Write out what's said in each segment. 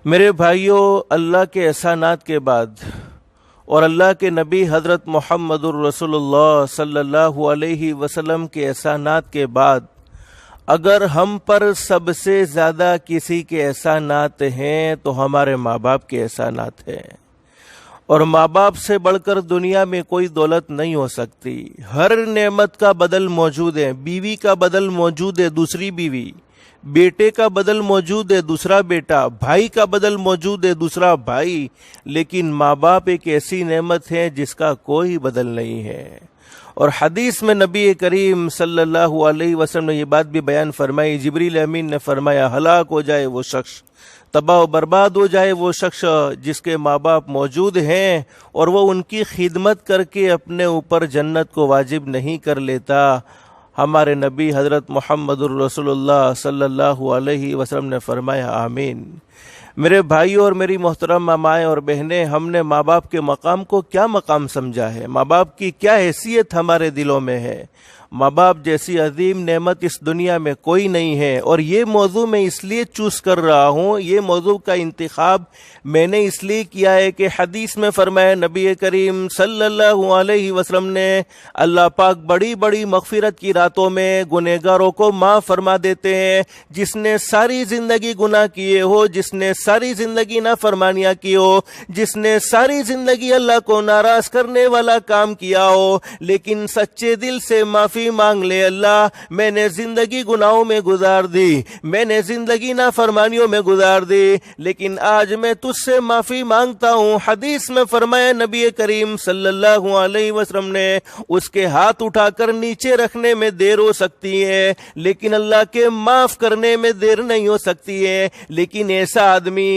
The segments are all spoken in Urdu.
میرے بھائیوں، اللہ کے احسانات کے بعد اور اللہ کے نبی حضرت محمد الرسول اللہ صلی اللہ علیہ وسلم کے احسانات کے بعد اگر ہم پر سب سے زیادہ کسی کے احسانات ہیں تو ہمارے ماں باپ کے احسانات ہیں، اور ماں باپ سے بڑھ کر دنیا میں کوئی دولت نہیں ہو سکتی۔ ہر نعمت کا بدل موجود ہے، بیوی کا بدل موجود ہے دوسری بیوی، بیٹے کا بدل موجود ہے دوسرا بیٹا، بھائی کا بدل موجود ہے دوسرا بھائی، لیکن ماں باپ ایک ایسی نعمت ہے جس کا کوئی بدل نہیں ہے۔ اور حدیث میں نبی کریم صلی اللہ علیہ وسلم نے یہ بات بھی بیان فرمائی، جبریل امین نے فرمایا ہلاک ہو جائے وہ شخص، تباہ و برباد ہو جائے وہ شخص جس کے ماں باپ موجود ہیں اور وہ ان کی خدمت کر کے اپنے اوپر جنت کو واجب نہیں کر لیتا۔ ہمارے نبی حضرت محمد الرسول اللہ صلی اللہ علیہ وسلم نے فرمایا آمین۔ میرے بھائیوں اور میری محترم مائیں اور بہنیں، ہم نے ماں باپ کے مقام کو کیا مقام سمجھا ہے؟ ماں باپ کی کیا حیثیت ہمارے دلوں میں ہے؟ ماں باپ جیسی عظیم نعمت اس دنیا میں کوئی نہیں ہے، اور یہ موضوع میں اس لیے چوز کر رہا ہوں، یہ موضوع کا انتخاب میں نے اس لیے کیا ہے کہ حدیث میں فرمایا نبی کریم صلی اللہ علیہ وسلم نے اللہ پاک بڑی بڑی مغفرت کی راتوں میں گنہگاروں کو معاف فرما دیتے ہیں۔ جس نے ساری زندگی گناہ کیے ہو، جس نے ساری زندگی نافرمانیاں کی ہو، جس نے ساری زندگی اللہ کو ناراض کرنے والا کام کیا ہو، لیکن سچے دل سے معافی مانگ لے، اللہ میں نے زندگی گناہوں میں گزار دی، میں نے زندگی نافرمانیوں میں گزار دی، لیکن آج میں تجھ سے معافی مانگتا ہوں۔ حدیث میں فرمایا نبی کریم صلی اللہ علیہ وسلم نے اس کے ہاتھ اٹھا کر نیچے رکھنے میں دیر ہو سکتی ہے، لیکن اللہ کے معاف کرنے میں دیر نہیں ہو سکتی ہے۔ لیکن ایسا آدمی،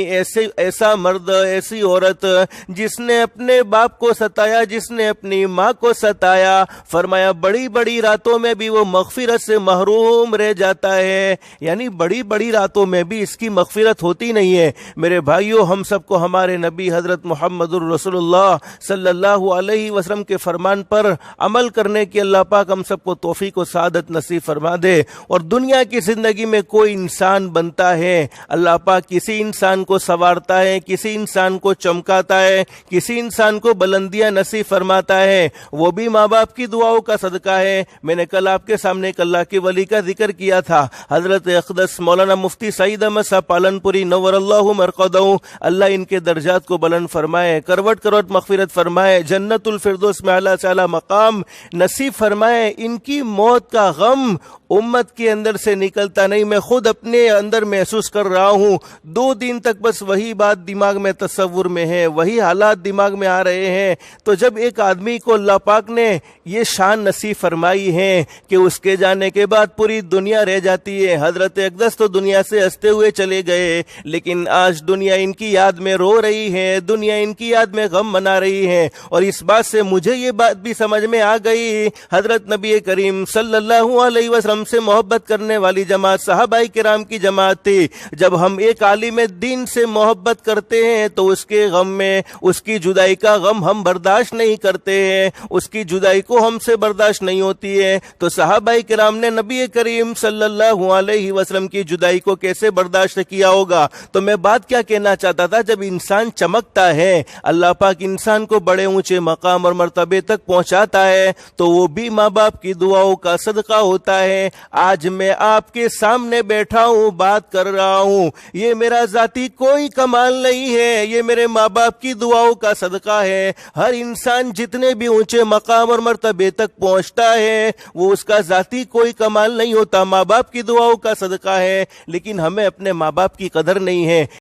ایسا مرد، ایسی عورت جس نے اپنے باپ کو ستایا، جس نے اپنی ماں کو ستایا، فرمایا بڑی بڑی راتوں میں بھی وہ مغفرت سے محروم رہ جاتا ہے، یعنی بڑی بڑی راتوں میں بھی اس کی مغفرت ہوتی نہیں ہے۔ میرے بھائیوں، ہم سب کو ہمارے نبی حضرت محمد الرسول اللہ صلی اللہ علیہ وسلم کے فرمان پر عمل کرنے کی اللہ پاک ہم سب کو توفیق و سعادت نصیب فرما دے۔ اور دنیا کی زندگی میں کوئی انسان بنتا ہے، اللہ پاک کسی انسان کو سنوارتا ہے، کسی انسان کو چمکاتا ہے، کسی انسان کو بلندیاں نصیب فرماتا ہے، وہ بھی ماں باپ کی دعاؤں کا صدقہ ہے۔ میں نے کل آپ کے سامنے ایک اللہ کے ولی کا ذکر کیا تھا، حضرت اقدس مولانا مفتی سعید احمد صاحب پالنپوری نور اللہ مرقدہ، اللہ ان کے درجات کو بلند فرمائے، کروٹ کروٹ مغفرت فرمائے، جنت الفردوس میں اعلیٰ سے اعلیٰ مقام نصیب فرمائے۔ ان کی موت کا غم امت کے اندر سے نکلتا نہیں، میں خود اپنے اندر محسوس کر رہا ہوں۔ 2 دن تک بس وہی بات دماغ میں تصور میں ہے، وہی حالات دماغ میں آ رہے ہیں۔ تو جب ایک آدمی کو اللہ پاک نے یہ شان نصیب فرمائی ہے کہ اس کے جانے کے بعد پوری دنیا رہ جاتی ہے، حضرت اقدس تو دنیا سے ہنستے ہوئے چلے گئے، لیکن آج دنیا ان کی یاد میں رو رہی ہے، دنیا ان کی یاد میں غم منا رہی ہے۔ اور اس بات سے مجھے یہ بات بھی سمجھ میں آ گئی، حضرت نبی کریم صلی اللہ علیہ وسلم سے محبت کرنے والی جماعت صحابہ کرام کی جماعت تھی۔ جب ہم ایک عالم دین سے محبت کرتے ہیں تو اس کے غم میں، اس کی جدائی کا غم ہم برداشت نہیں کرتے ہیں، اس کی جدائی کو ہم سے برداشت نہیں ہوتی ہے۔ تو صحابہ کرام نے نبی کریم صلی اللہ علیہ وسلم کی جدائی کو کیسے برداشت کیا ہوگا؟ تو میں بات کیا کہنا چاہتا تھا، جب انسان چمکتا ہے، اللہ پاک انسان کو بڑے اونچے مقام اور مرتبے تک پہنچاتا ہے، تو وہ بھی ماں باپ کی دعاؤں کا صدقہ ہوتا ہے۔ آج میں آپ کے سامنے بیٹھا ہوں، بات کر رہا ہوں، یہ میرا ذاتی کوئی کمال نہیں ہے، یہ میرے ماں باپ کی دعاؤں کا صدقہ ہے۔ ہر انسان جتنے بھی اونچے مقام اور مرتبے تک پہنچتا ہے، وہ اس کا ذاتی کوئی کمال نہیں ہوتا، ماں باپ کی دعاؤں کا صدقہ ہے۔ لیکن ہمیں اپنے ماں باپ کی قدر نہیں ہے۔